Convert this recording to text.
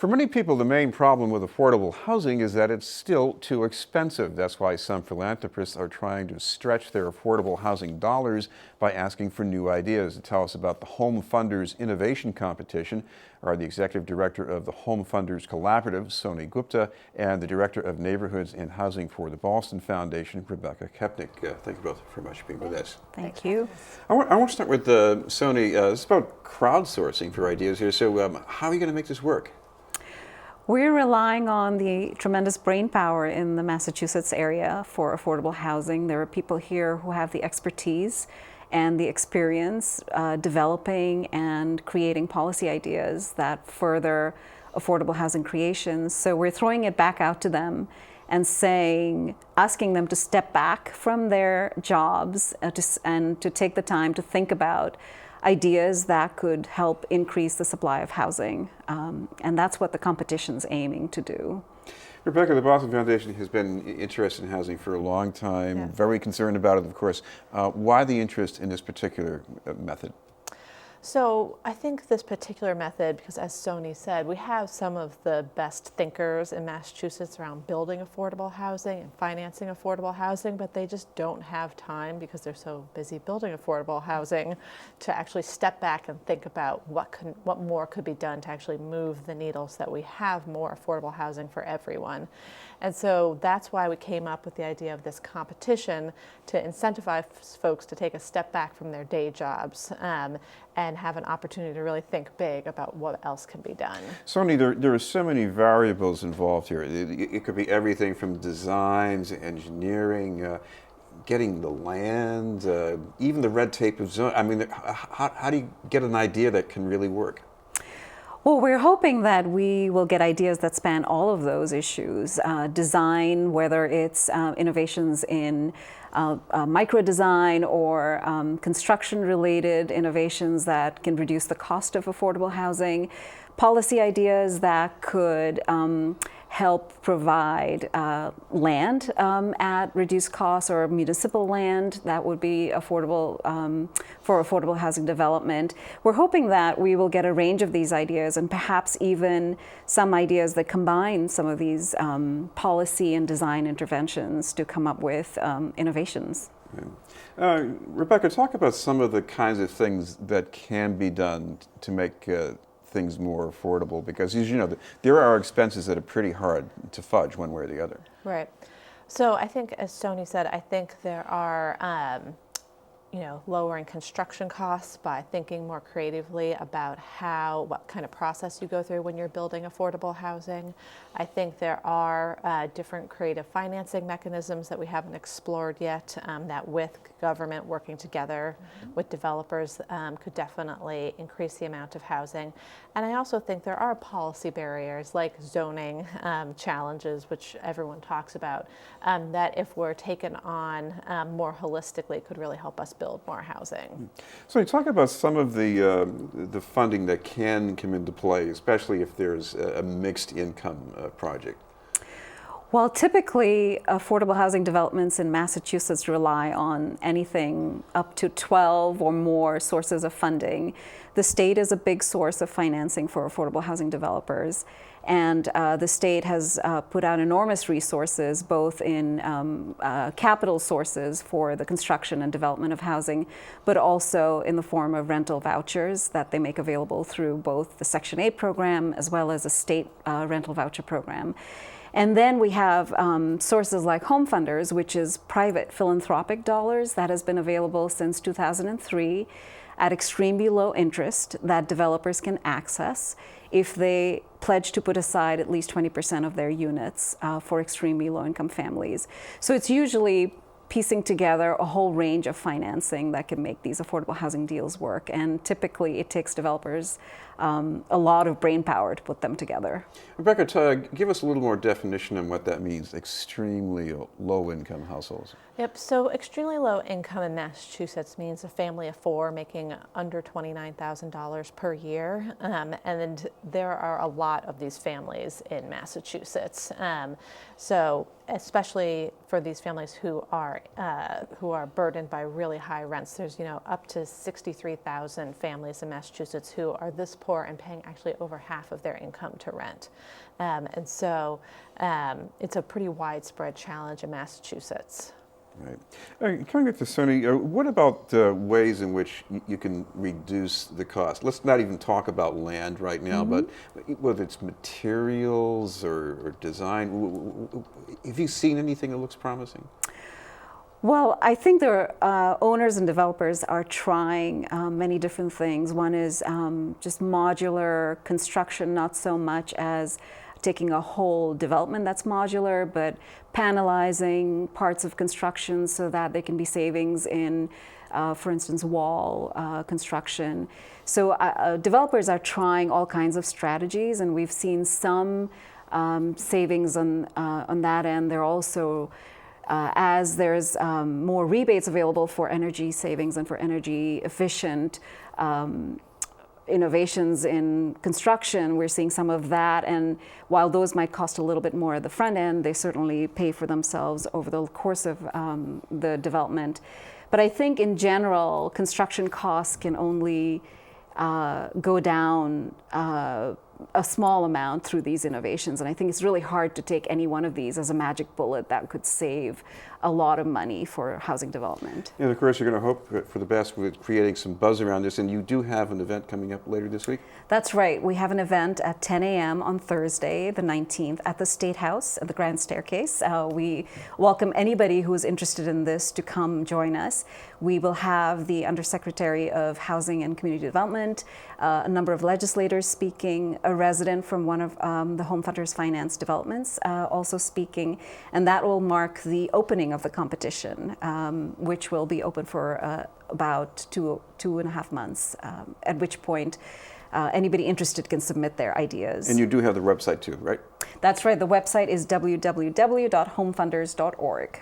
For many people, the main problem with affordable housing is that it's still too expensive. That's why some philanthropists are trying to stretch their affordable housing dollars by asking for new ideas. To tell us about the Home Funders Innovation Competition are the Executive Director of the Home Funders Collaborative, Soni Gupta, and the Director of Neighborhoods and Housing for the Boston Foundation, Rebecca Koepnick. Thank you both very much for being with us. Thank you. I want to start with Soni. It's about crowdsourcing for ideas here. So how are you going to make this work? We're relying on the tremendous brain power in the Massachusetts area for affordable housing. There are people here who have the expertise and the experience developing and creating policy ideas that further affordable housing creations. So we're throwing it back out to them and asking them to step back from their jobs and to take the time to think about ideas that could help increase the supply of housing. And that's what the competition's aiming to do. Rebecca, the Boston Foundation has been interested in housing for a long time, yes. Very concerned about it, of course. Why the interest in this particular method? So I think this particular method, because as Soni said, we have some of the best thinkers in Massachusetts around building affordable housing and financing affordable housing, but they just don't have time because they're so busy building affordable housing to actually step back and think about what more could be done to actually move the needle so that we have more affordable housing for everyone. And so that's why we came up with the idea of this competition to incentivize folks to take a step back from their day jobs and have an opportunity to really think big about what else can be done. Soni, there are so many variables involved here. It could be everything from designs, engineering, getting the land, even the red tape of zone. I mean, how do you get an idea that can really work? Well, we're hoping that we will get ideas that span all of those issues. Design, whether it's innovations in micro design or construction-related innovations that can reduce the cost of affordable housing, policy ideas that could help provide land at reduced costs, or municipal land that would be affordable for affordable housing development. We're hoping that we will get a range of these ideas and perhaps even some ideas that combine some of these policy and design interventions to come up with innovations. Rebecca, talk about some of the kinds of things that can be done to make things more affordable, because as you know, there are expenses that are pretty hard to fudge one way or the other. Right. So I think, as Soni said, I think there are lowering construction costs by thinking more creatively about what kind of process you go through when you're building affordable housing. I think there are different creative financing mechanisms that we haven't explored yet that with government working together with developers could definitely increase the amount of housing. And I also think there are policy barriers like zoning challenges, which everyone talks about, that if we're taken on more holistically could really help us build more housing. So you talk about some of the funding that can come into play, especially if there's a mixed income project. Well, typically, affordable housing developments in Massachusetts rely on anything up to 12 or more sources of funding. The state is a big source of financing for affordable housing developers. And the state has put out enormous resources, both in capital sources for the construction and development of housing, but also in the form of rental vouchers that they make available through both the Section 8 program as well as a state rental voucher program. And then we have sources like Home Funders, which is private philanthropic dollars that has been available since 2003 at extremely low interest that developers can access if they pledge to put aside at least 20% of their units for extremely low-income families. So it's usually piecing together a whole range of financing that can make these affordable housing deals work. And typically it takes developers a lot of brain power to put them together. Rebecca, give us a little more definition on what that means, extremely low-income households. Yep, so extremely low income in Massachusetts means a family of four making under $29,000 per year. And there are a lot of these families in Massachusetts. So especially for these families who are burdened by really high rents, there's up to 63,000 families in Massachusetts who are this poor poor and paying actually over half of their income to rent. And so it's a pretty widespread challenge in Massachusetts. Right. Coming back to Soni, what about ways in which you can reduce the cost? Let's not even talk about land right now, but whether it's materials or design, have you seen anything that looks promising? Well, I think owners and developers are trying many different things. One is just modular construction, not so much as taking a whole development that's modular, but panelizing parts of construction so that there can be savings in, for instance, wall construction. So developers are trying all kinds of strategies, and we've seen some savings on that end. They're also as there's more rebates available for energy savings and for energy efficient innovations in construction, we're seeing some of that. And while those might cost a little bit more at the front end, they certainly pay for themselves over the course of the development. But I think in general, construction costs can only go down a small amount through these innovations. And I think it's really hard to take any one of these as a magic bullet that could save a lot of money for housing development. And of course, you're going to hope for the best with creating some buzz around this. And you do have an event coming up later this week? That's right. We have an event at 10 a.m. on Thursday, the 19th, at the State House at the Grand Staircase. We welcome anybody who is interested in this to come join us. We will have the Undersecretary of Housing and Community Development, a number of legislators speaking, a resident from one of the Home Funders Finance developments also speaking, and that will mark the opening of the competition, which will be open for about two and a half months, at which point anybody interested can submit their ideas. And you do have the website too, right? That's right. The website is www.homefunders.org.